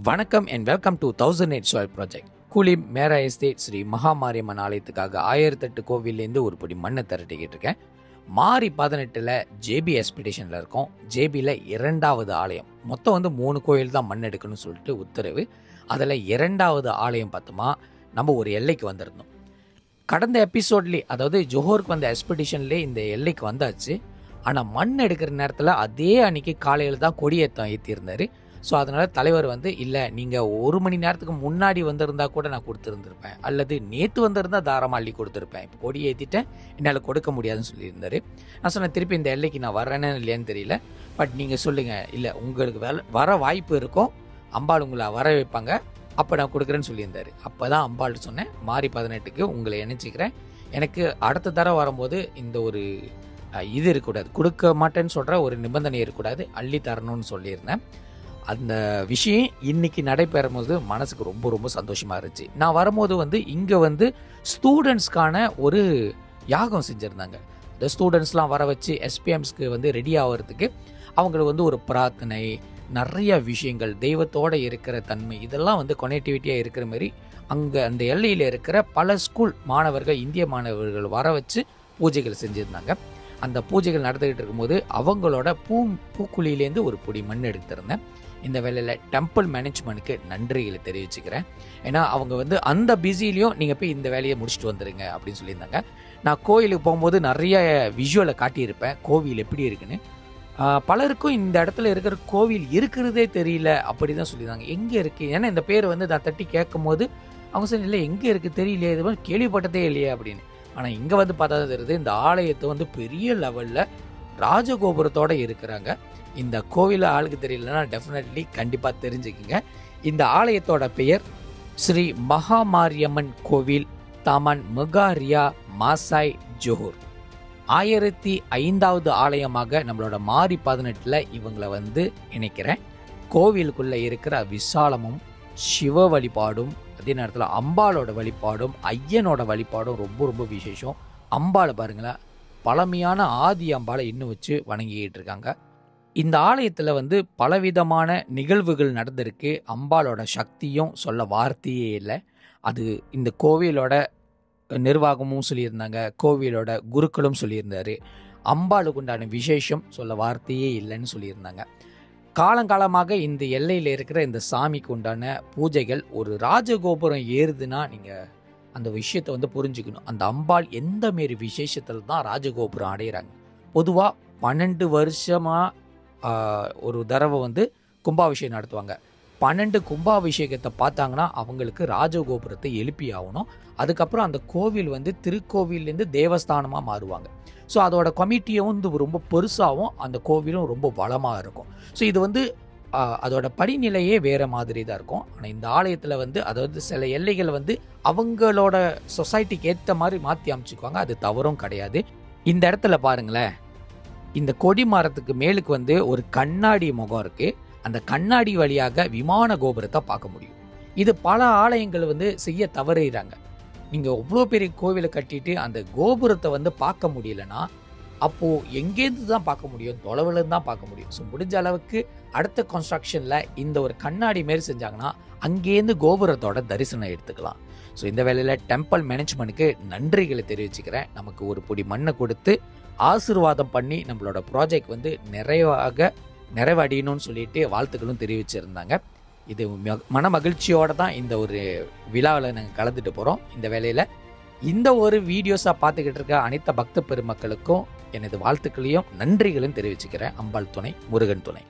வணக்கம் and welcome to 1008 soil project. கூலி மேரா estate Sri Mahamariamman ஆலயத்துக்காக 1008 கோவிலேருந்து ஒரு படி மண்ணை திரட்டிக்கிட்டு இருக்கேன். மாரி 18 ஜேபி எக்ஸ்பெடிஷனில் இருக்கோம். ஜேபியில் 2வது ஆலயம். மொத்தம் 3 கோயில் தான் மண் எடுக்கணும்னு சொல்லிட்டு உத்தரவு. அதில் 2வது ஆலயம் பார்த்தோமா நம்ம ஒரு எல்லைக்கு வந்திருந்தோம். கடந்த எபிசோட்லேயே, அதாவது ஜோஹருக்கு வந்த எக்ஸ்பெடிஷன்லேயே இந்த எல்லைக்கு வந்தாச்சு. ஆனால் மண் எடுக்கிற நேரத்தில் அதே அன்னைக்கு காலையில் தான் கொடியேற்றம் ஏற்றிருந்தார். ஸோ அதனால் தலைவர் இல்லை, நீங்கள் 1 மணி நேரத்துக்கு முன்னாடி வந்திருந்தா கூட நான் கொடுத்துருந்துருப்பேன், அல்லது நேற்று வந்திருந்தால் தாராளமாக அள்ளி கொடுத்துருப்பேன், இப்போ கொடி ஏற்றிட்டேன், என்னால் கொடுக்க முடியாதுன்னு சொல்லியிருந்தார். நான் சொன்னேன், திருப்பி இந்த எல்லைக்கு நான் வரேன்னு இல்லையான்னு தெரியல, பட் நீங்கள் சொல்லுங்கள், இல்லை உங்களுக்கு வர வாய்ப்பு இருக்கும், அம்பாள் உங்களை வர வைப்பாங்க, அப்போ நான் கொடுக்குறேன்னு சொல்லியிருந்தார். அப்போ தான் அம்பாள் சொன்னேன், மாரி 18க்கு உங்களை இணைச்சிக்கிறேன், எனக்கு அடுத்த தடவை வரும்போது இந்த ஒரு இது இருக்கக்கூடாது, கொடுக்க மாட்டேன்னு சொல்கிற ஒரு நிபந்தனை இருக்கக்கூடாது, அள்ளி தரணும்னு சொல்லியிருந்தேன். அந்த விஷயம் இன்னைக்கு நடைபெறும் போது மனசுக்கு ரொம்ப ரொம்ப சந்தோஷமாக இருந்துச்சு. நான் வரும்போது இங்கே ஸ்டூடெண்ட்ஸ்க்கான ஒரு யாகம் செஞ்சுருந்தாங்க. இந்த ஸ்டூடெண்ட்ஸ்லாம் வர வச்சு எஸ்பிஎம்ஸ்க்கு ரெடி ஆகிறதுக்கு அவங்களுக்கு ஒரு பிரார்த்தனை, நிறைய விஷயங்கள், தெய்வத்தோடு இருக்கிற தன்மை, இதெல்லாம் கனெக்டிவிட்டியாக இருக்கிற மாதிரி அங்கே அந்த எல்லையில் இருக்கிற பல ஸ்கூல் மாணவர்கள், இந்திய மாணவர்கள் வர வச்சு பூஜைகள் செஞ்சுருந்தாங்க. அந்த பூஜைகள் நடந்துக்கிட்டு இருக்கும்போது அவங்களோட பூக்குழியிலேருந்து ஒரு பொடி மண் எடுத்திருந்தேன். இந்த வேலையில் டெம்பிள் மேனேஜ்மெண்ட்டுக்கு நன்றிகளை தெரிவிச்சுக்கிறேன். ஏன்னா அவங்க அந்த பிஸிலையும் நீங்கள் போய் இந்த வேலையை முடிச்சுட்டு வந்துடுங்க அப்படின்னு சொல்லியிருந்தாங்க. நான் கோயிலுக்கு போகும்போது நிறைய விஷுவலை காட்டியிருப்பேன், கோவில் எப்படி இருக்குன்னு. பலருக்கும் இந்த இடத்துல இருக்கிற கோவில் இருக்கிறதே தெரியல அப்படி தான் சொல்லியிருந்தாங்க. எங்கே இருக்குது, ஏன்னா இந்த பேர் நான் தட்டி கேட்கும் போது அவங்க சொன்ன, இல்லை எங்கே இருக்குது தெரியலையே, இது மாதிரி கேள்விப்பட்டதே இல்லையே அப்படின்னு. ஆனால் இங்கே பார்த்தா தெரியுது, இந்த ஆலயத்தை பெரிய லெவலில் ராஜகோபுரத்தோடு இருக்கிறாங்க. இந்த கோவில் ஆளுக்கு தெரியலன்னா டெஃபினெட்லி கண்டிப்பாக தெரிஞ்சுக்குங்க. இந்த ஆலயத்தோட பெயர் ஸ்ரீ மகாமாரியம்மன் கோவில், தாமான் முகாரியா, மாசாய், ஜோஹர். 1005வது ஆலயமாக நம்மளோட மாரி 18 இவங்களை இணைக்கிறேன். கோவிலுக்குள்ளே இருக்கிற விசாலமும் சிவ வழிபாடும், அதே நேரத்தில் அம்பாளோட வழிபாடும் ஐயனோட வழிபாடும் ரொம்ப ரொம்ப விசேஷம். அம்பாளை பாருங்களேன், பழமையான ஆதி அம்பாளை இன்னும் வச்சு வணங்கிக்கிட்டு இருக்காங்க. இந்த ஆலயத்தில் பலவிதமான நிகழ்வுகள் நடந்திருக்கு. அம்பாளோட சக்தியும் சொல்ல வார்த்தையே இல்லை. அது இந்த கோவிலோட நிர்வாகமும் சொல்லியிருந்தாங்க, கோவிலோட குருக்களும் சொல்லியிருந்தார். அம்பாளுக்கு உண்டான விசேஷம் சொல்ல வார்த்தையே இல்லைன்னு சொல்லியிருந்தாங்க. காலங்காலமாக இந்த எல்லையில் இருக்கிற இந்த சாமிக்கு உண்டான பூஜைகள், ஒரு ராஜகோபுரம் ஏறுதுன்னா நீங்கள் அந்த விஷயத்தை புரிஞ்சுக்கணும். அந்த அம்பாள் எந்த மாரி விசேஷத்தில் தான் ராஜகோபுரம் அடைகிறாங்க. பொதுவாக 12 வருஷமாக ஒரு தடவை கும்பாபிஷேகம் நடத்துவாங்க. 12 கும்பாபிஷேகத்தை பார்த்தாங்கன்னா அவங்களுக்கு ராஜகோபுரத்தை எழுப்பி ஆகணும். அதுக்கப்புறம் அந்த கோவில் திருக்கோவிலேருந்து தேவஸ்தானமாக மாறுவாங்க. ஸோ அதோட கமிட்டியும் ரொம்ப பெருசாகவும் அந்த கோவிலும் ரொம்ப வளமாக இருக்கும். ஸோ இது அதோட படிநிலையே வேறு மாதிரி தான் இருக்கும். ஆனால் இந்த ஆலயத்தில் அதாவது சில எல்லைகள் அவங்களோட சொசைட்டிக்கு ஏற்ற மாதிரி மாற்றி அமைச்சுக்குவாங்க. அது தவறும் கிடையாது. இந்த இடத்துல பாருங்களேன், இந்த கொடி மரத்துக்கு மேலுக்கு ஒரு கண்ணாடி முகம் இருக்குது. அந்த கண்ணாடி வழியாக விமான கோபுரத்தை பார்க்க முடியும். இது பல ஆலயங்கள் செய்ய தவறுகிறாங்க. நீங்கள் எவ்வளோ பெரிய கோவிலை கட்டிட்டு அந்த கோபுரத்தை பார்க்க முடியலன்னா அப்போது எங்கேருந்து தான் பார்க்க முடியும்? தொலைவிலேருந்து தான் பார்க்க முடியும். ஸோ முடிஞ்ச அளவுக்கு அடுத்த கன்ஸ்ட்ரக்ஷனில் இந்த ஒரு கண்ணாடி மாரி செஞ்சாங்கன்னா அங்கேருந்து கோபுரத்தோட தரிசனம் எடுத்துக்கலாம். ஸோ இந்த வேலையில் டெம்பிள் மேனேஜ்மெண்ட்டுக்கு நன்றிகளை தெரிவிச்சுக்கிறேன். நமக்கு ஒரு பொடி மண்ணை கொடுத்து ஆசீர்வாதம் பண்ணி நம்மளோட ப்ராஜெக்ட் நிறைவடையணும்னு சொல்லிட்டு வாழ்த்துக்களும் தெரிவிச்சிருந்தாங்க. இது மன மகிழ்ச்சியோடு தான் இந்த ஒரு விழாவில் நாங்கள் கலந்துட்டு போகிறோம். இந்த வேலையில் இந்த ஒரு வீடியோஸாக பார்த்துக்கிட்டு இருக்க அனைத்து பக்த பெருமக்களுக்கும் எனது வாழ்த்துக்களையும் நன்றிகளையும் தெரிவிச்சுக்கிறேன். அம்பாள் துணை, முருகன் துணை.